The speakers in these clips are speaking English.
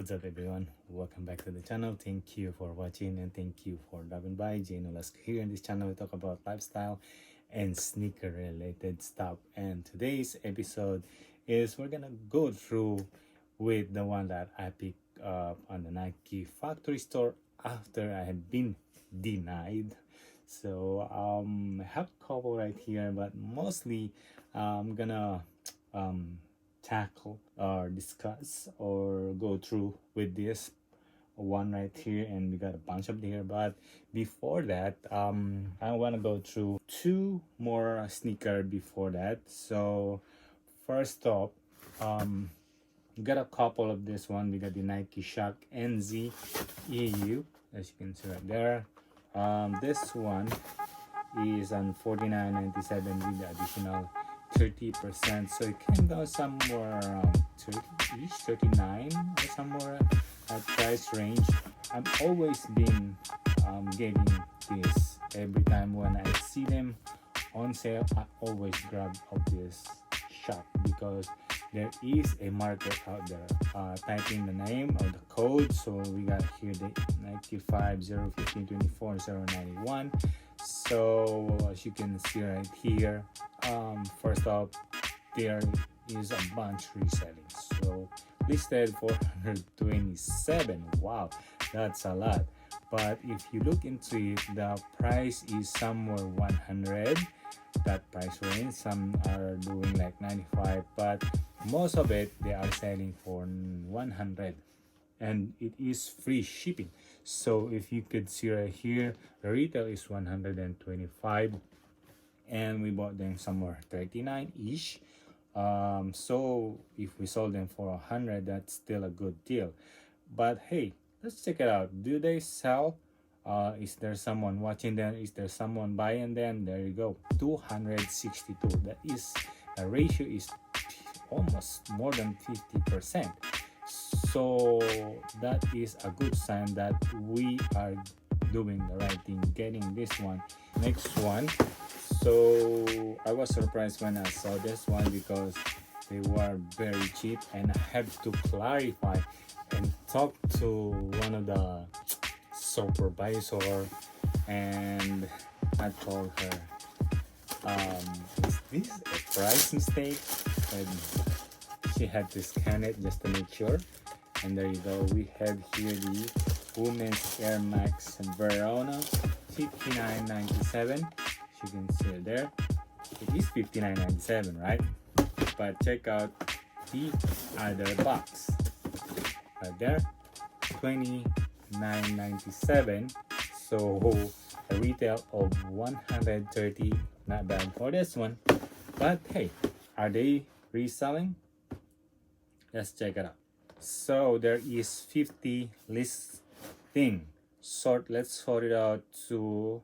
What's up, everyone? Welcome back to the channel. Thank you for watching and thank you for dropping by. Nolasco here. In this channel, we talk about lifestyle and sneaker related stuff. And today's episode is we're gonna go through with the one that I picked up on the Nike factory store after I had been denied. So I have a couple right here, but mostly I'm gonna tackle or discuss or go through with this one right here, and we got a bunch up there. But before that, I want to go through two more sneaker before that. So first up, we got a couple of this one. We got the Nike Shock NZ EU, as you can see right there. This one is on $49.97 with the additional 30%, so it came down somewhere around 30-ish, 39 or somewhere at price range. I've always been getting this every time when I see them on sale. I always grab of this shop because there is a market out there. Type in the name or the code. So we got here the 95 015 24 091. So as you can see right here, first off, there is a bunch reselling. So listed 427. Wow, that's a lot. But if you look into it, the price is somewhere 100, that price range. Some are doing like 95, but most of it they are selling for 100, and it is free shipping. So if you could see right here, the retail is 125 and we bought them somewhere 39-ish. So if we sold them for 100, that's still a good deal. But hey, let's check it out. Do they sell? Is there someone watching them? Is there someone buying them? There you go, 262. That is, the ratio is almost more than 50%. So that is a good sign that we are doing the right thing, getting this one. Next one. So I was surprised when I saw this one because they were very cheap, and I had to clarify and talk to one of the supervisor, and I told her, is this a price mistake? And she had to scan it just to make sure. And there you go, we have here the women's Air Max Verona, $59.97. As you can see it there, it is $59.97, right? But check out the other box right there, $29.97. So a retail of $130, not bad for this one. But hey, are they reselling? Let's check it out. So there is 50 listing. Let's sort it out to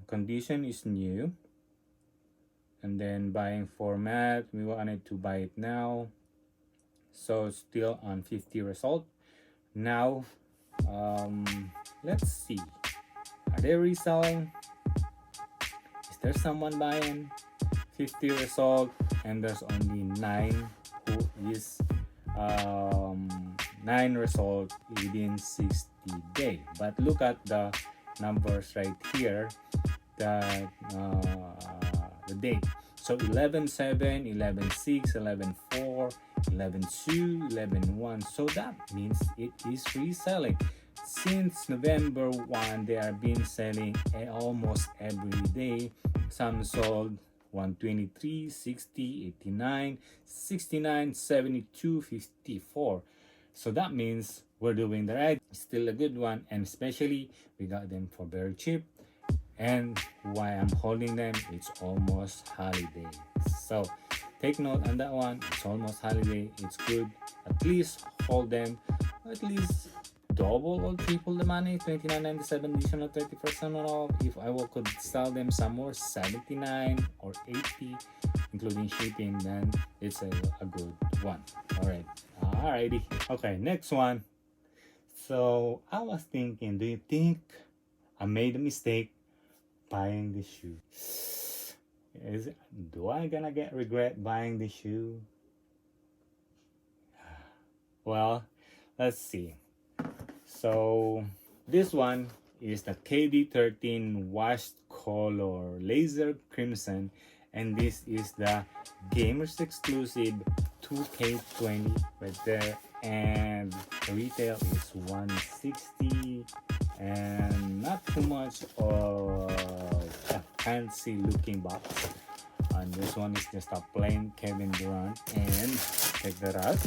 condition is new, and then buying format, we wanted to buy it now, so still on 50 result. Now let's see, are they reselling? Is there someone buying? 50 result, and there's only 9 who is 9 result within 60 days. But look at the numbers right here, that the date. So 11/7, 11/6, 11/4, 11/2, 11/1. So that means it is reselling. Since November 1, they are been selling almost every day. Some sold 123, 60, 89, 69, 72, 54. So that means we're doing the right. Still a good one, and especially we got them for very cheap. And why I'm holding them, it's almost holiday. So take note on that one. It's almost holiday. It's good. At least hold them. At least double or triple the money. $29.97 additional 30% off. If I could sell them somewhere 79 or 80, including shipping, then it's a good one. Alrighty. Okay, next one. So I was thinking, do you think I made a mistake buying the shoe? Do I gonna get regret buying the shoe? Well, let's see. So this one is the KD13 washed color laser crimson, and this is the gamers exclusive 2K20 right there, and the retail is 160, and not too much of a fancy looking box. And this one is just a plain Kevin Durant, and check that out.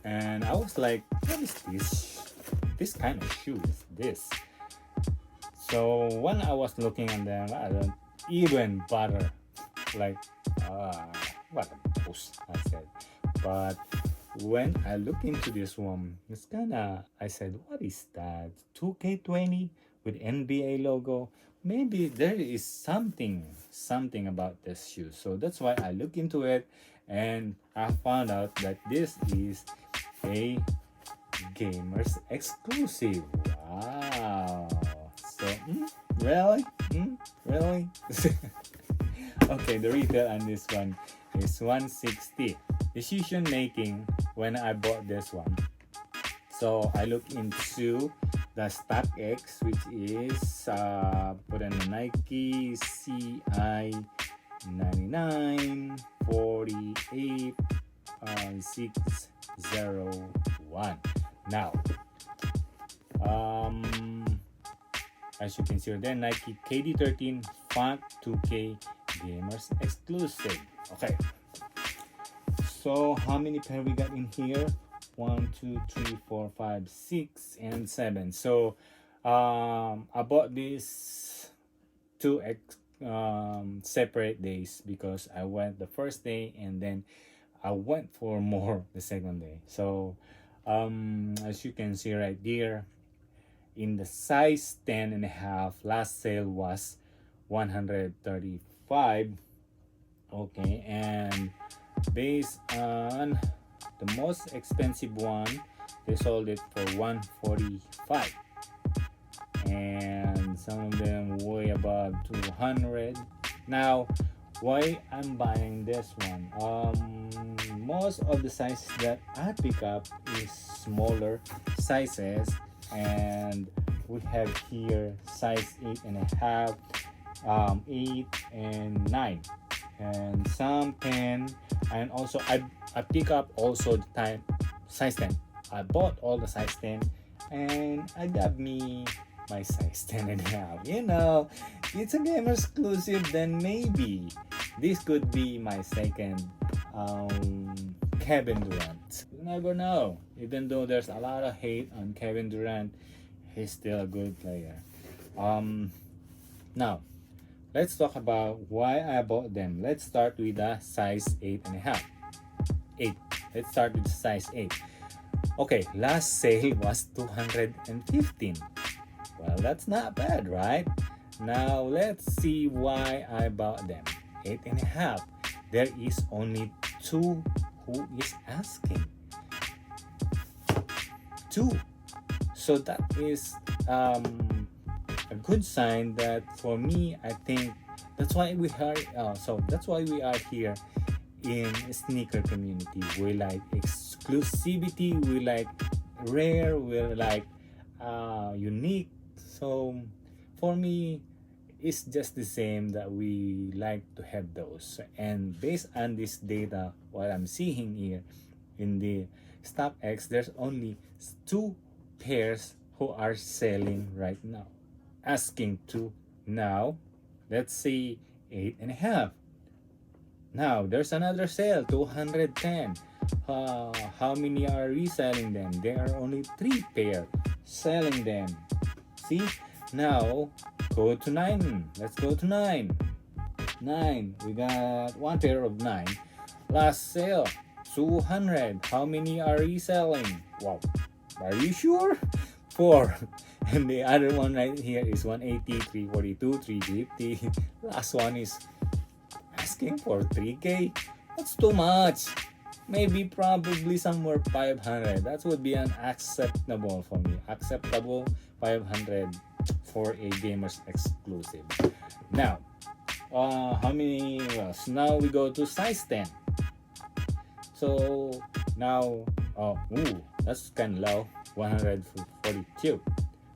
And I was like, what is this? This kind of shoe is this? So when I was looking at them, I don't even bother. Like, what a post, I said. But when I look into this one, it's kinda, I said, what is that? 2K20 with NBA logo? Maybe there is something about this shoe. So that's why I look into it, and I found out that this is a gamers exclusive. Wow. So really really okay, the retail on this one is 160. Decision making when I bought this one, so I look into the StockX, which is put in a Nike CI 99 48 601. Now as you can see there, Nike KD13 font 2K gamers exclusive. Okay, so how many pair we got in here? 1 2 3 4 5 6 and 7. So I bought these two separate days because I went the first day and then I went for more the second day. So as you can see right there, in the size 10 and a half, last sale was 135. Okay, and based on the most expensive one, they sold it for 145, and some of them way above 200. Now why I'm buying this one? Most of the sizes that I pick up is smaller sizes, and we have here size 8 and a half, 8 and 9, and some 10, and also I pick up also the time size 10. I bought all the size 10, and I got me my size 10 and a half. You know, it's a gamer exclusive, then maybe this could be my second Kevin Durant. You never know. Even though there's a lot of hate on Kevin Durant, he's still a good player. Now let's talk about why I bought them. Let's start with the size 8 and a half. 8. Let's start with size 8. Okay, last sale was 215. Well, that's not bad, right? Now let's see why I bought them. 8 and a half. There is only 2 who is asking. 2. So that is a good sign that for me, I think that's why we are. That's why we are here in sneaker community. We like exclusivity. We like rare. We like unique. So for me, it's just the same that we like to have those. And based on this data, what I'm seeing here in the StockX, there's only 2 pairs who are selling right now, asking to. Now let's see 8 and a half. Now there's another sale, 210. How many are reselling them? There are only 3 pair selling them. See, now go to 9. Let's go to 9. 9, we got 1 pair of 9. Last sale, 200. How many are reselling? Wow, are you sure? 4. And the other one right here is 180, 342, 350. Last one is asking for 3K. That's too much. Maybe probably somewhere 500. That would be an acceptable for me. Acceptable 500 for a gamers exclusive. Now, how many else? Now we go to size 10. So now, That's kind of low. 142.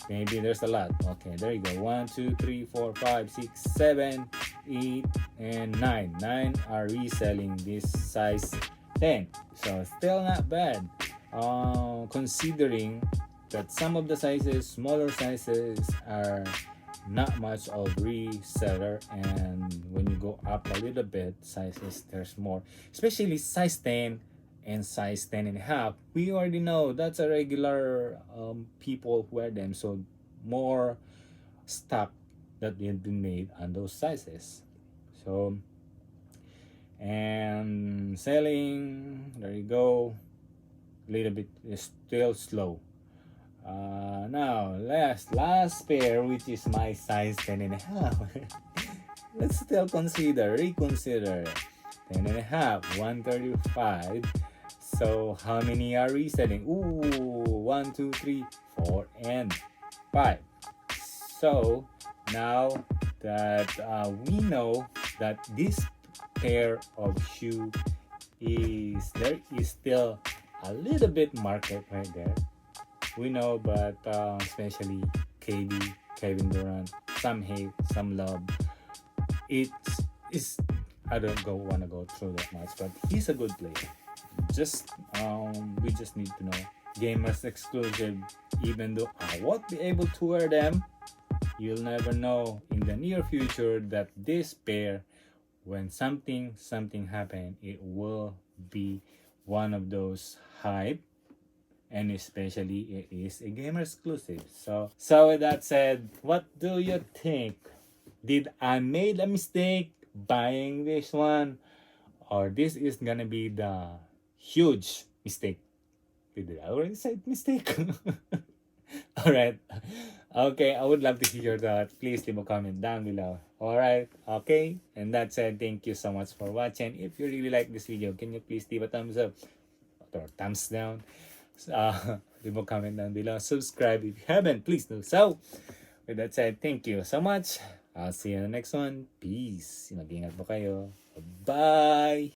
Maybe there's a lot. Okay, there you go. 1, 2, 3, 4, 5, 6, 7, 8, and 9. 9 are reselling this size 10. So still not bad. Considering that some of the sizes, smaller sizes, are not much of reseller, and when you go up a little bit sizes, there's more, especially size 10 and size 10 and a half. We already know that's a regular people wear them, so more stock that have been made on those sizes. So, and selling, there you go, a little bit is still slow. Now last pair, which is my size 10 and a half. Let's still reconsider 10 and a half, 135. So how many are reselling? Ooh, 1, 2, 3, 4, and 5. So now that we know that this pair of shoe is, there is still a little bit market right there. We know, but especially Kevin Durant, some hate, some love. It's is I don't wanna go through that much, but he's a good player. Just we just need to know gamers exclusive. Even though I won't be able to wear them, you'll never know in the near future that this pair, when something happen, it will be one of those hype, and especially it is a gamer exclusive. So with that said, what do you think? Did I made a mistake buying this one, or this is gonna be the huge mistake? Did I already say mistake? All right. Okay, I would love to hear that. Please leave a comment down below. All right. Okay. And that said, thank you so much for watching. If you really like this video, can you please leave a thumbs up or thumbs down? Leave a comment down below. Subscribe if you haven't. Please do so. With that said, thank you so much. I'll see you in the next one. Peace. Mag-ingat po kayo. Bye!